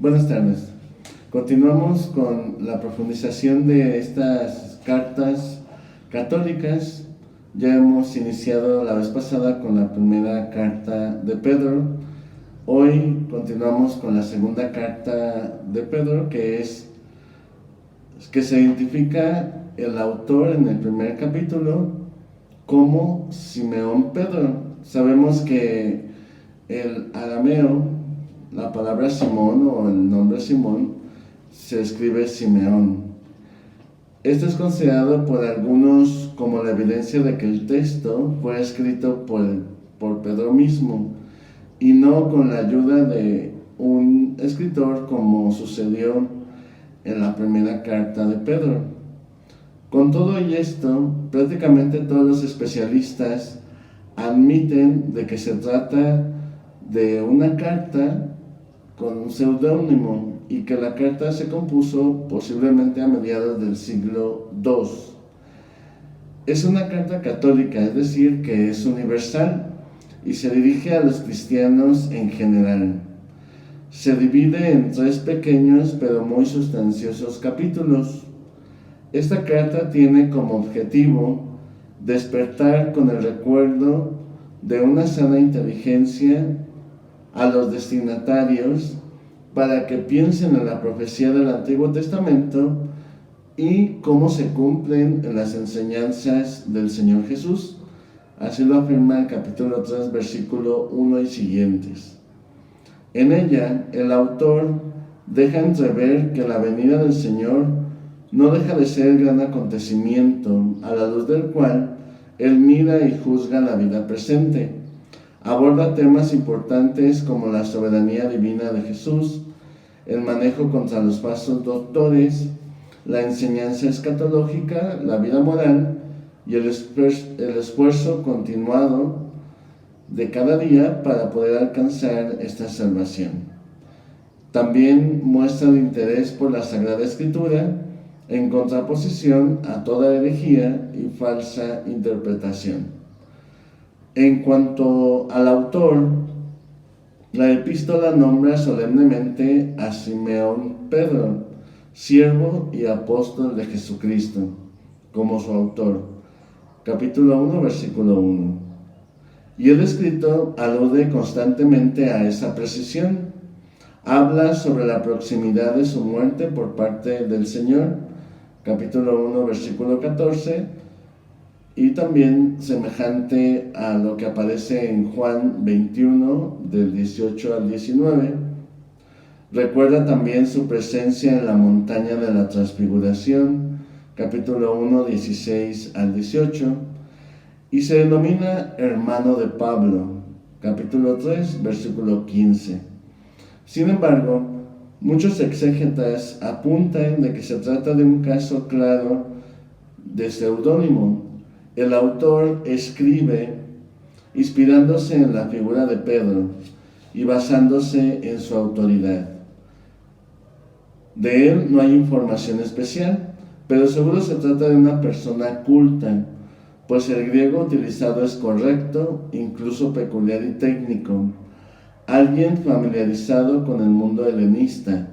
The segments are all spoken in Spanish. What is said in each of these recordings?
Buenas tardes. Continuamos con la profundización de estas cartas católicas. Ya hemos iniciado la vez pasada con la primera carta de Pedro. Hoy continuamos con la segunda carta de Pedro, que se identifica el autor en el primer capítulo como Simeón Pedro. Sabemos que el arameo, la palabra Simón o el nombre Simón, se escribe Simeón. Esto es considerado por algunos como la evidencia de que el texto fue escrito por Pedro mismo y no con la ayuda de un escritor como sucedió en la primera carta de Pedro. Con todo y esto, prácticamente todos los especialistas admiten de que se trata de una carta con un seudónimo y que la carta se compuso posiblemente a mediados del siglo II. Es una carta católica, es decir, que es universal y se dirige a los cristianos en general. Se divide en 3 pequeños pero muy sustanciosos capítulos. Esta carta tiene como objetivo despertar con el recuerdo de una sana inteligencia a los destinatarios para que piensen en la profecía del Antiguo Testamento y cómo se cumplen en las enseñanzas del Señor Jesús. Así lo afirma el capítulo 3, versículo 1 y siguientes. En ella, el autor deja entrever que la venida del Señor no deja de ser el gran acontecimiento a la luz del cual Él mira y juzga la vida presente. Aborda temas importantes como la soberanía divina de Jesús, el manejo contra los falsos doctores, la enseñanza escatológica, la vida moral y el esfuerzo continuado de cada día para poder alcanzar esta salvación. También muestra el interés por la Sagrada Escritura en contraposición a toda herejía y falsa interpretación. En cuanto al autor, la epístola nombra solemnemente a Simeón Pedro, siervo y apóstol de Jesucristo, como su autor. Capítulo 1, versículo 1. Y el escrito alude constantemente a esa precisión. Habla sobre la proximidad de su muerte por parte del Señor. Capítulo 1, versículo 14. Y también semejante a lo que aparece en Juan 21, del 18 al 19. Recuerda también su presencia en la montaña de la transfiguración, capítulo 1, 16 al 18. Y se denomina hermano de Pablo, capítulo 3, versículo 15. Sin embargo, muchos exégetas apuntan de que se trata de un caso claro de seudónimo. El autor escribe inspirándose en la figura de Pedro y basándose en su autoridad. De él no hay información especial, pero seguro se trata de una persona culta, pues el griego utilizado es correcto, incluso peculiar y técnico, alguien familiarizado con el mundo helenista.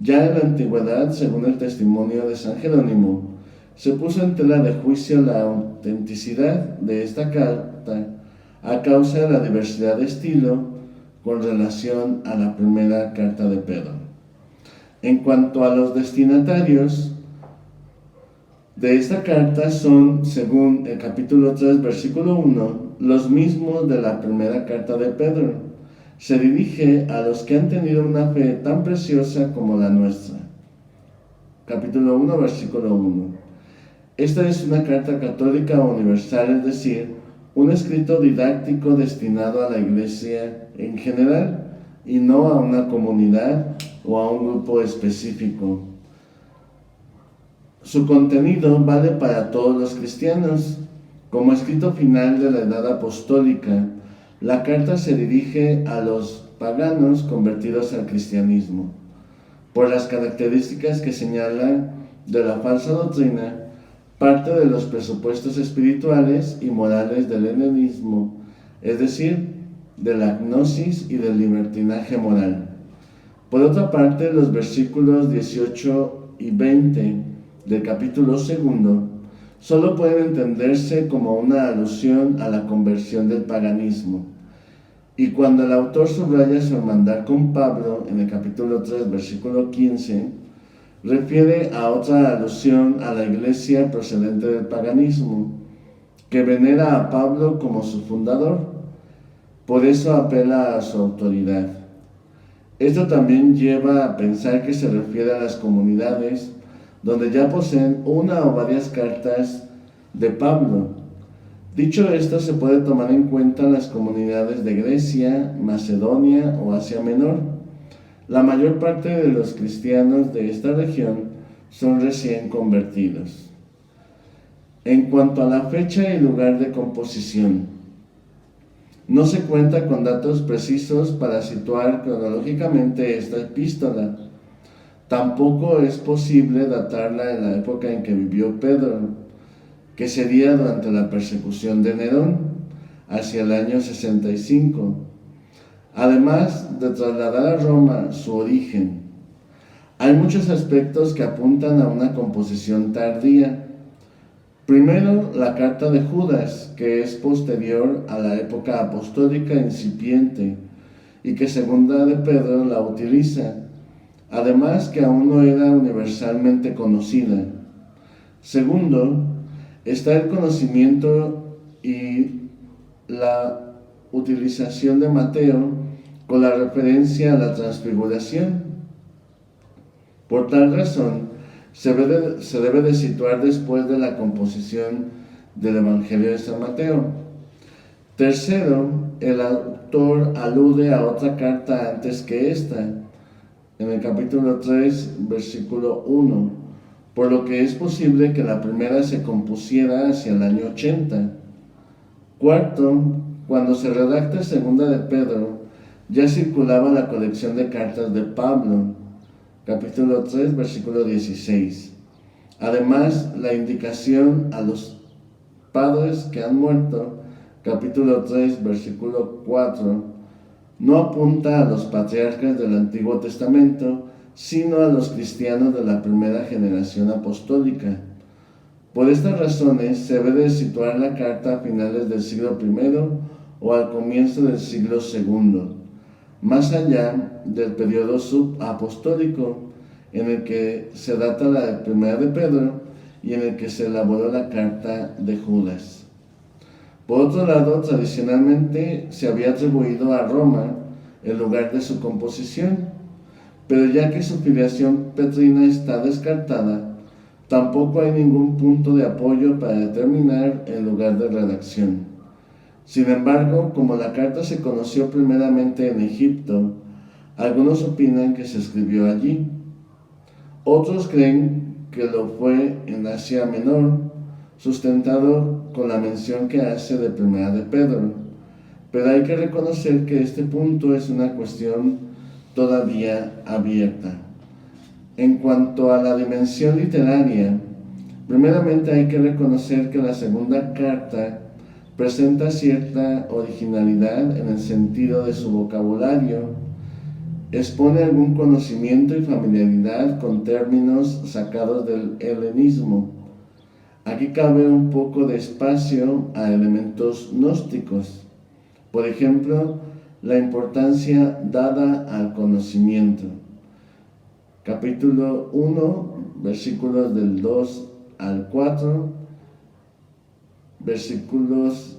Ya en la antigüedad, según el testimonio de San Jerónimo, se puso en tela de juicio la autenticidad de esta carta a causa de la diversidad de estilo con relación a la primera carta de Pedro. En cuanto a los destinatarios de esta carta son, según el capítulo 3, versículo 1, los mismos de la primera carta de Pedro. Se dirige a los que han tenido una fe tan preciosa como la nuestra. Capítulo 1, versículo 1. Esta es una carta católica universal, es decir, un escrito didáctico destinado a la Iglesia en general y no a una comunidad o a un grupo específico. Su contenido vale para todos los cristianos. Como escrito final de la Edad Apostólica, la carta se dirige a los paganos convertidos al cristianismo. Por las características que señala de la falsa doctrina, parte de los presupuestos espirituales y morales del helenismo, es decir, de la gnosis y del libertinaje moral. Por otra parte, los versículos 18 y 20 del capítulo 2 solo pueden entenderse como una alusión a la conversión del paganismo. Y cuando el autor subraya su hermandad con Pablo en el capítulo 3, versículo 15, refiere a otra alusión a la iglesia procedente del paganismo, que venera a Pablo como su fundador. Por eso apela a su autoridad. Esto también lleva a pensar que se refiere a las comunidades donde ya poseen una o varias cartas de Pablo. Dicho esto, se puede tomar en cuenta las comunidades de Grecia, Macedonia o Asia Menor. La mayor parte de los cristianos de esta región son recién convertidos. En cuanto a la fecha y lugar de composición, no se cuenta con datos precisos para situar cronológicamente esta epístola. Tampoco es posible datarla en la época en que vivió Pedro, que sería durante la persecución de Nerón, hacia el año 65. Además de trasladar a Roma su origen, hay muchos aspectos que apuntan a una composición tardía. Primero, la carta de Judas, que es posterior a la época apostólica incipiente y que Segunda de Pedro la utiliza, además que aún no era universalmente conocida. Segundo, está el conocimiento y la utilización de Mateo con la referencia a la transfiguración. Por tal razón, se debe de situar después de la composición del Evangelio de San Mateo. Tercero, el autor alude a otra carta antes que esta, en el capítulo 3, versículo 1, por lo que es posible que la primera se compusiera hacia el año 80. Cuarto, cuando se redacta Segunda de Pedro, ya circulaba la colección de cartas de Pablo, capítulo 3, versículo 16. Además, la indicación a los padres que han muerto, capítulo 3, versículo 4, no apunta a los patriarcas del Antiguo Testamento, sino a los cristianos de la primera generación apostólica. Por estas razones, se debe de situar la carta a finales del siglo I o al comienzo del siglo II, más allá del periodo subapostólico, en el que se data la primera de Pedro y en el que se elaboró la carta de Judas. Por otro lado, tradicionalmente se había atribuido a Roma el lugar de su composición, pero ya que su filiación petrina está descartada, tampoco hay ningún punto de apoyo para determinar el lugar de redacción. Sin embargo, como la carta se conoció primeramente en Egipto, algunos opinan que se escribió allí. Otros creen que lo fue en Asia Menor, sustentado con la mención que hace de Primera de Pedro. Pero hay que reconocer que este punto es una cuestión todavía abierta. En cuanto a la dimensión literaria, primeramente hay que reconocer que la segunda carta presenta cierta originalidad en el sentido de su vocabulario, expone algún conocimiento y familiaridad con términos sacados del helenismo. Aquí cabe un poco de espacio a elementos gnósticos, por ejemplo, la importancia dada al conocimiento. Capítulo 1, versículos del 2 al 4, versículos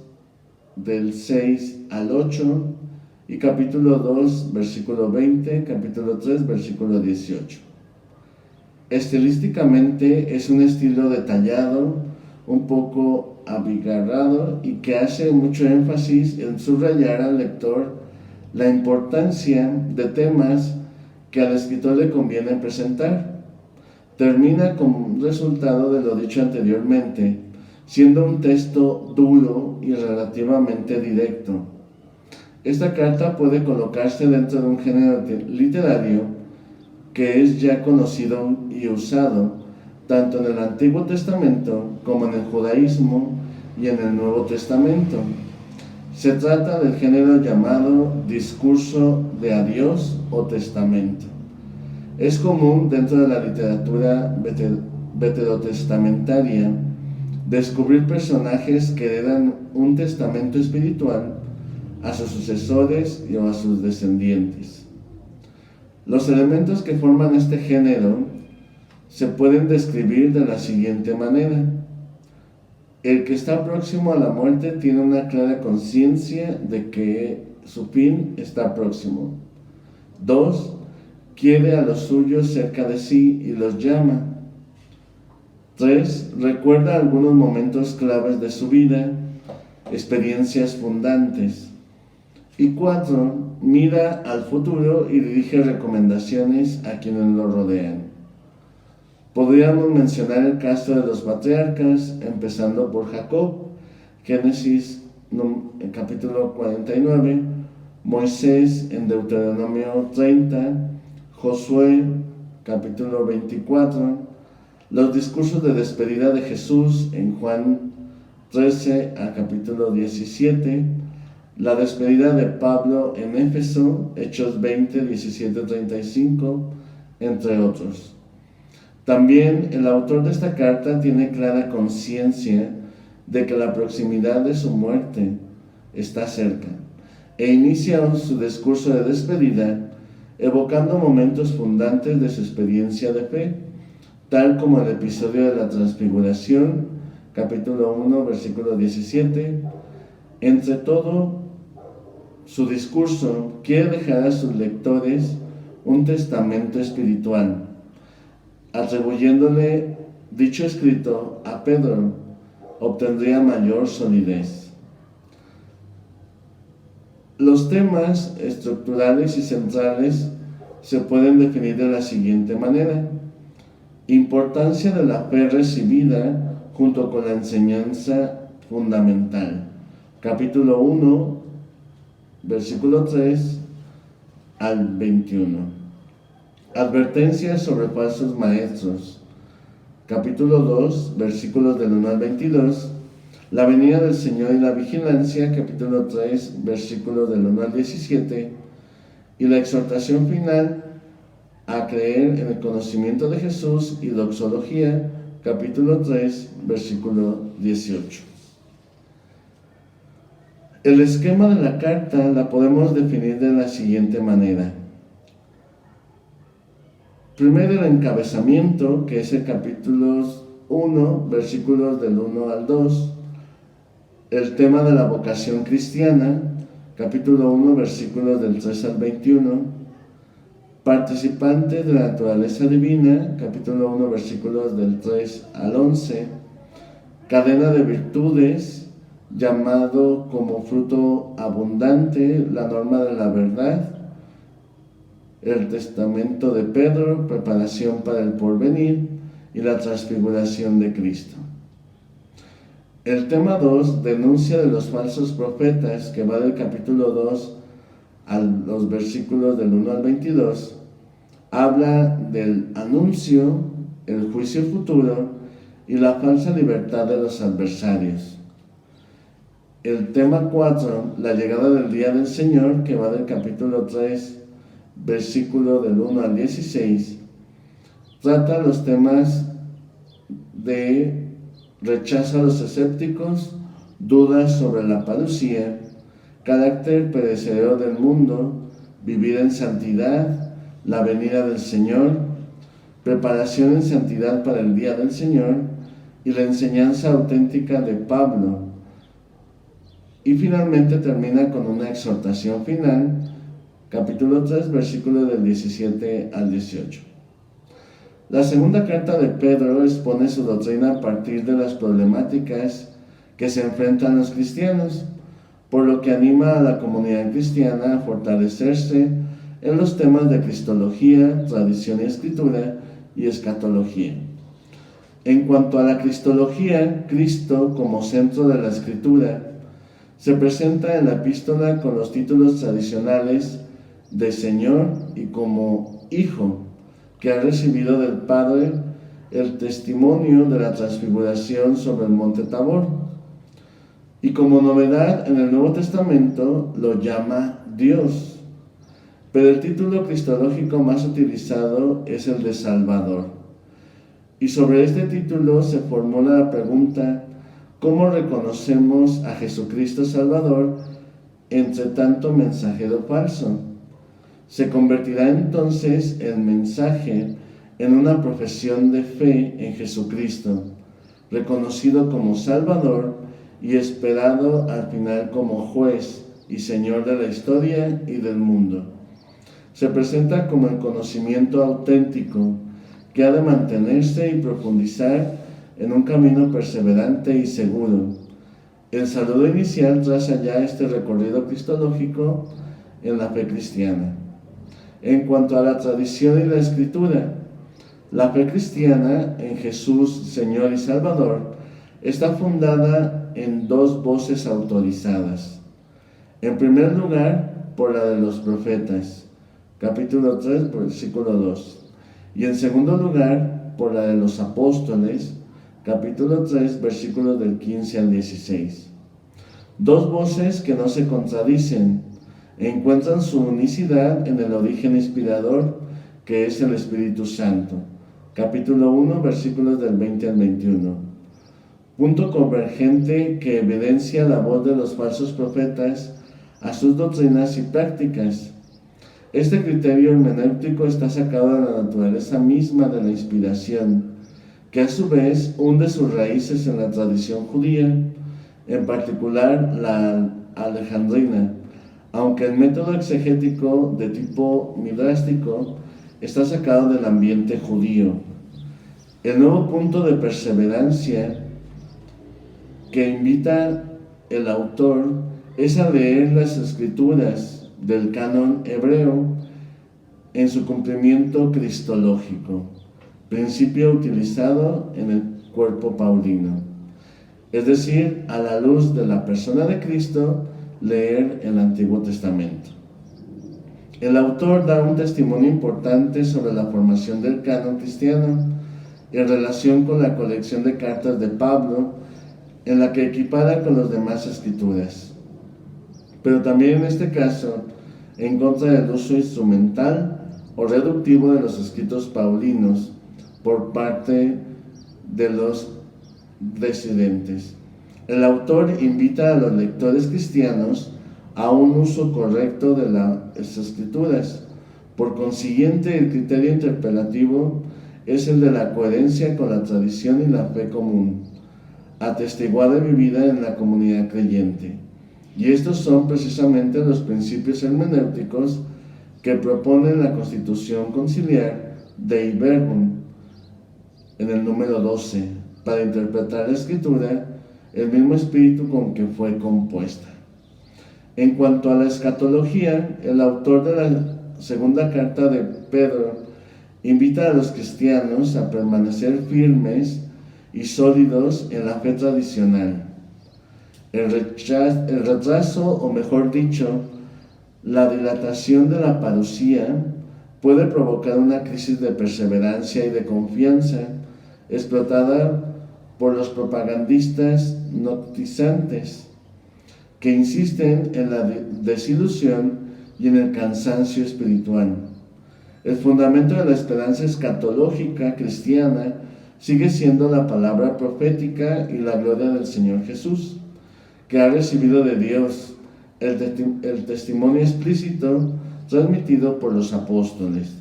del 6 al 8 y capítulo 2, versículo 20, capítulo 3, versículo 18. Estilísticamente es un estilo detallado, un poco abigarrado y que hace mucho énfasis en subrayar al lector la importancia de temas que al escritor le conviene presentar. Termina como resultado de lo dicho anteriormente, siendo un texto duro y relativamente directo. Esta carta puede colocarse dentro de un género literario que es ya conocido y usado tanto en el Antiguo Testamento como en el judaísmo y en el Nuevo Testamento. Se trata del género llamado discurso de adiós o testamento. Es común dentro de la literatura veterotestamentaria descubrir personajes que heredan un testamento espiritual a sus sucesores y a sus descendientes. Los elementos que forman este género se pueden describir de la siguiente manera. El que está próximo a la muerte tiene una clara conciencia de que su fin está próximo. 2. Quiere a los suyos cerca de sí y los llama. 3. Recuerda algunos momentos claves de su vida, experiencias fundantes. Y 4. Mira al futuro y dirige recomendaciones a quienes lo rodean. Podríamos mencionar el caso de los patriarcas, empezando por Jacob, Génesis capítulo 49, Moisés en Deuteronomio 30, Josué capítulo 24, los discursos de despedida de Jesús en Juan 13 al capítulo 17, la despedida de Pablo en Éfeso, Hechos 20, 17, 35, entre otros. También el autor de esta carta tiene clara conciencia de que la proximidad de su muerte está cerca e inicia su discurso de despedida evocando momentos fundantes de su experiencia de fe, tal como el episodio de la Transfiguración, capítulo 1, versículo 17. Entre todo su discurso quiere dejar a sus lectores un testamento espiritual, atribuyéndole dicho escrito a Pedro, obtendría mayor solidez. Los temas estructurales y centrales se pueden definir de la siguiente manera. Importancia de la fe recibida junto con la enseñanza fundamental. Capítulo 1, versículo 3 al 21. Advertencias sobre falsos maestros. Capítulo 2, versículos del 1 al 22. La venida del Señor y la vigilancia. Capítulo 3, versículos del 1 al 17. Y la exhortación final a creer en el conocimiento de Jesús y doxología. Capítulo 3, versículo 18. El esquema de la carta la podemos definir de la siguiente manera. Primero el encabezamiento, que es el capítulo 1, versículos del 1 al 2. El tema de la vocación cristiana, capítulo 1, versículos del 3 al 21. Participantes de la naturaleza divina, capítulo 1, versículos del 3 al 11. Cadena de virtudes, llamado como fruto abundante, la norma de la verdad. El testamento de Pedro, preparación para el porvenir y la transfiguración de Cristo. El tema 2, denuncia de los falsos profetas, que va del capítulo 2 a los versículos del 1 al 22, habla del anuncio, el juicio futuro y la falsa libertad de los adversarios. El tema 4, la llegada del día del Señor, que va del capítulo 3, versículo del 1 al 16, trata los temas de rechazo a los escépticos, dudas sobre la parucía, carácter perecedero del mundo, vivir en santidad, la venida del Señor, preparación en santidad para el día del Señor y la enseñanza auténtica de Pablo. Y finalmente termina con una exhortación final, capítulo 3, versículos del 17 al 18. La segunda carta de Pedro expone su doctrina a partir de las problemáticas que se enfrentan los cristianos, por lo que anima a la comunidad cristiana a fortalecerse en los temas de cristología, tradición y escritura y escatología. En cuanto a la cristología, Cristo como centro de la escritura se presenta en la epístola con los títulos tradicionales de Señor y como Hijo, que ha recibido del Padre el testimonio de la transfiguración sobre el monte Tabor. Y como novedad en el Nuevo Testamento lo llama Dios. pero el título cristológico más utilizado es el de Salvador. Y sobre este título se formula la pregunta: ¿cómo reconocemos a Jesucristo Salvador entre tanto mensajero falso? Se convertirá entonces el mensaje en una profesión de fe en Jesucristo, reconocido como Salvador y esperado al final como juez y Señor de la historia y del mundo. Se presenta como el conocimiento auténtico que ha de mantenerse y profundizar en un camino perseverante y seguro. El saludo inicial traza ya este recorrido cristológico en la fe cristiana. En cuanto a la tradición y la escritura, la fe cristiana en Jesús, Señor y Salvador, está fundada en dos voces autorizadas. En primer lugar, por la de los profetas, capítulo 3, versículo 2. Y en segundo lugar, por la de los apóstoles, capítulo 3, versículos del 15 al 16. Dos voces que no se contradicen, encuentran su unicidad en el origen inspirador, que es el Espíritu Santo. Capítulo 1, versículos del 20 al 21. Punto convergente que evidencia la voz de los falsos profetas a sus doctrinas y prácticas. Este criterio hermenéutico está sacado de la naturaleza misma de la inspiración, que a su vez hunde sus raíces en la tradición judía, en particular la alejandrina, aunque el método exegético de tipo midrástico está sacado del ambiente judío. El nuevo punto de perseverancia que invita el autor es a leer las escrituras del canon hebreo en su cumplimiento cristológico, principio utilizado en el cuerpo paulino. Es decir, a la luz de la persona de Cristo, leer el Antiguo Testamento. El autor da un testimonio importante sobre la formación del canon cristiano en relación con la colección de cartas de Pablo, en la que equipara con las demás escrituras, pero también en este caso en contra del uso instrumental o reductivo de los escritos paulinos por parte de los disidentes. El autor invita a los lectores cristianos a un uso correcto de las escrituras. Por consiguiente, el criterio interpelativo es el de la coherencia con la tradición y la fe común, atestiguada y vivida en la comunidad creyente. Y estos son precisamente los principios hermenéuticos que propone la Constitución Conciliar Dei Verbum, en el número 12, para interpretar la Escritura, el mismo espíritu con que fue compuesta. En cuanto a la escatología, el autor de la segunda carta de Pedro invita a los cristianos a permanecer firmes y sólidos en la fe tradicional. El retraso, o mejor dicho, la dilatación de la parucía puede provocar una crisis de perseverancia y de confianza explotada por los propagandistas noctizantes que insisten en la desilusión y en el cansancio espiritual. El fundamento de la esperanza escatológica cristiana sigue siendo la palabra profética y la gloria del Señor Jesús, que ha recibido de Dios el testimonio explícito transmitido por los apóstoles.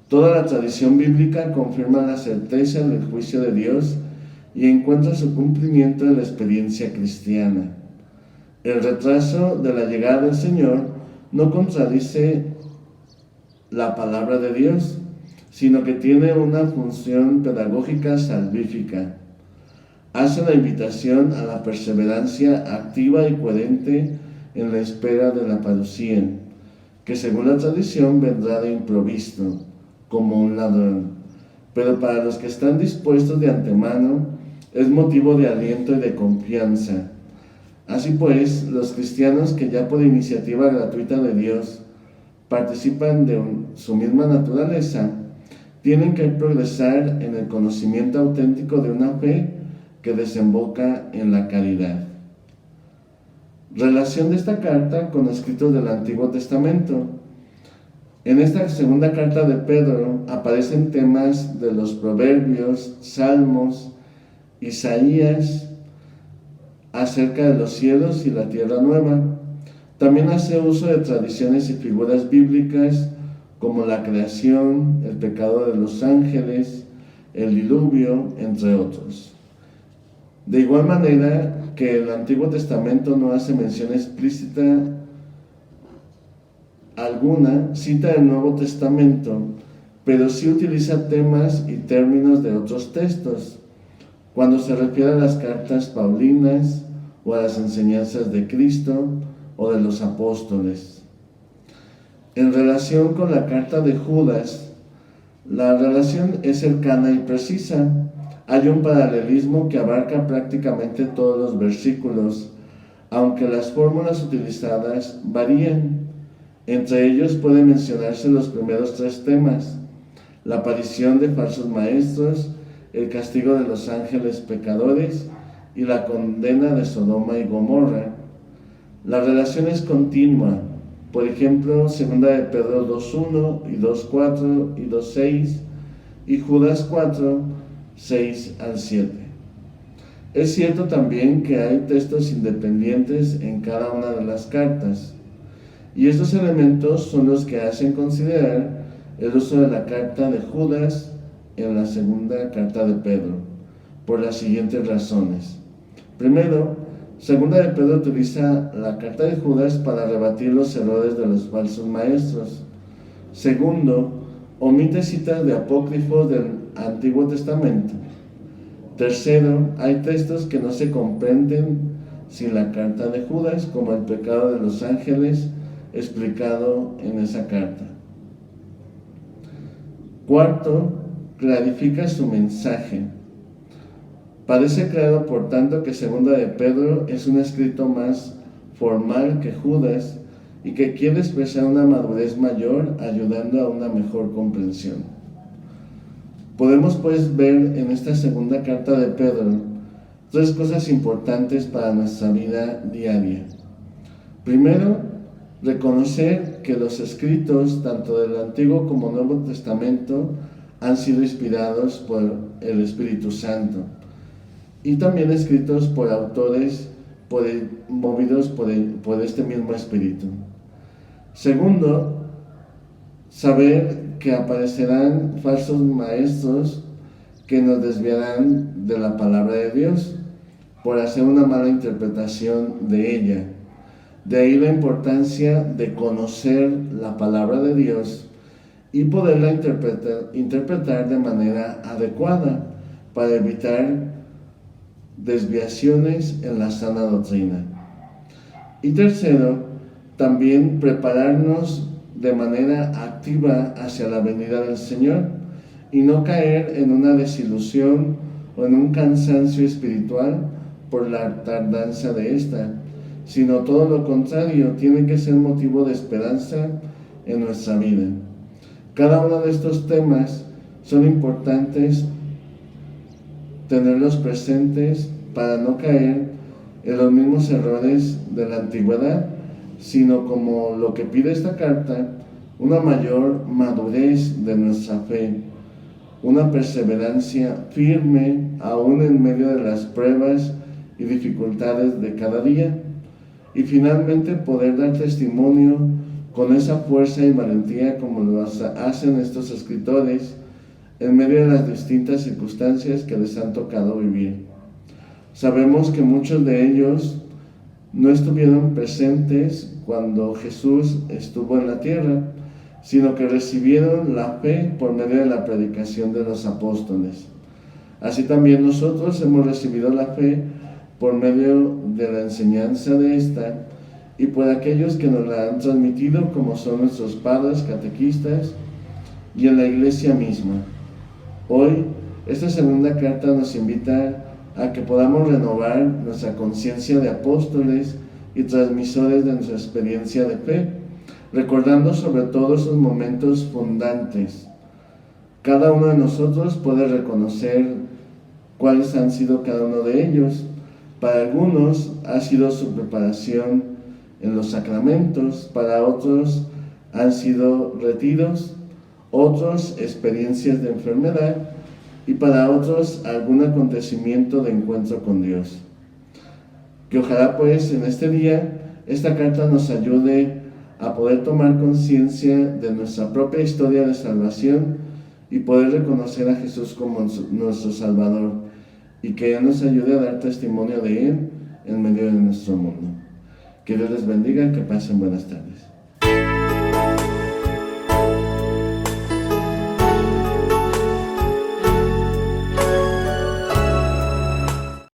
Toda la tradición bíblica confirma la certeza del juicio de Dios y encuentra su cumplimiento en la experiencia cristiana. El retraso de la llegada del Señor no contradice la palabra de Dios, sino que tiene una función pedagógica salvífica. Hace la invitación a la perseverancia activa y coherente en la espera de la parucía, que según la tradición vendrá de improviso, como un ladrón, pero para los que están dispuestos de antemano es motivo de aliento y de confianza. Así pues, los cristianos que ya por iniciativa gratuita de Dios participan de su misma naturaleza, tienen que progresar en el conocimiento auténtico de una fe que desemboca en la caridad. Relación de esta carta con escritos del Antiguo Testamento. En esta segunda carta de Pedro aparecen temas de los Proverbios, Salmos, Isaías, acerca de los cielos y la tierra nueva. También hace uso de tradiciones y figuras bíblicas como la creación, el pecado de los ángeles, el diluvio, entre otros. De igual manera que el Antiguo Testamento no hace mención explícita alguna, cita el Nuevo Testamento, pero sí utiliza temas y términos de otros textos, cuando se refiere a las cartas paulinas o a las enseñanzas de Cristo o de los apóstoles. En relación con la carta de Judas, la relación es cercana y precisa. Hay un paralelismo que abarca prácticamente todos los versículos, aunque las fórmulas utilizadas varían. Entre ellos pueden mencionarse los primeros 3 temas: la aparición de falsos maestros, el castigo de los ángeles pecadores y la condena de Sodoma y Gomorra. La relación es continua. Por ejemplo, 2 de Pedro 2.1 y 2.4 y 2.6 y Judas 4, 6 al 7. Es cierto también que hay textos independientes en cada una de las cartas, y estos elementos son los que hacen considerar el uso de la carta de Judas en la segunda carta de Pedro, por las siguientes razones. Primero, Segunda de Pedro utiliza la carta de Judas para rebatir los errores de los falsos maestros. Segundo, omite citas de apócrifos del Antiguo Testamento. Tercero, hay textos que no se comprenden sin la carta de Judas, como el pecado de los ángeles explicado en esa carta. Cuarto, clarifica su mensaje. Parece claro, por tanto, que Segunda de Pedro es un escrito más formal que Judas y que quiere expresar una madurez mayor, ayudando a una mejor comprensión. Podemos pues ver en esta segunda carta de Pedro 3 cosas importantes para nuestra vida diaria. Primero, reconocer que los escritos, tanto del Antiguo como Nuevo Testamento, han sido inspirados por el Espíritu Santo y también escritos por autores movidos por este mismo Espíritu. Segundo, saber que aparecerán falsos maestros que nos desviarán de la palabra de Dios por hacer una mala interpretación de ella. De ahí la importancia de conocer la palabra de Dios y poderla interpretar de manera adecuada para evitar desviaciones en la sana doctrina. Y tercero, también prepararnos de manera activa hacia la venida del Señor y no caer en una desilusión o en un cansancio espiritual por la tardanza de esta, sino todo lo contrario, tiene que ser motivo de esperanza en nuestra vida. Cada uno de estos temas son importantes tenerlos presentes para no caer en los mismos errores de la antigüedad, sino, como lo que pide esta carta, una mayor madurez de nuestra fe, una perseverancia firme aún en medio de las pruebas y dificultades de cada día, y finalmente poder dar testimonio con esa fuerza y valentía como lo hacen estos escritores en medio de las distintas circunstancias que les han tocado vivir. Sabemos que muchos de ellos no estuvieron presentes cuando Jesús estuvo en la tierra, sino que recibieron la fe por medio de la predicación de los apóstoles. Así también nosotros hemos recibido la fe por medio de la enseñanza de esta y por aquellos que nos la han transmitido, como son nuestros padres catequistas y en la iglesia misma. Hoy, esta segunda carta nos invita a que podamos renovar nuestra conciencia de apóstoles y transmisores de nuestra experiencia de fe, recordando sobre todo esos momentos fundantes. Cada uno de nosotros puede reconocer cuáles han sido cada uno de ellos. Para algunos ha sido su preparación en los sacramentos, para otros han sido retiros, otros experiencias de enfermedad y para otros algún acontecimiento de encuentro con Dios. Que ojalá pues en este día esta carta nos ayude a poder tomar conciencia de nuestra propia historia de salvación y poder reconocer a Jesús como nuestro Salvador y que Él nos ayude a dar testimonio de Él en medio de nuestro mundo. Que Dios les bendiga y que pasen buenas tardes.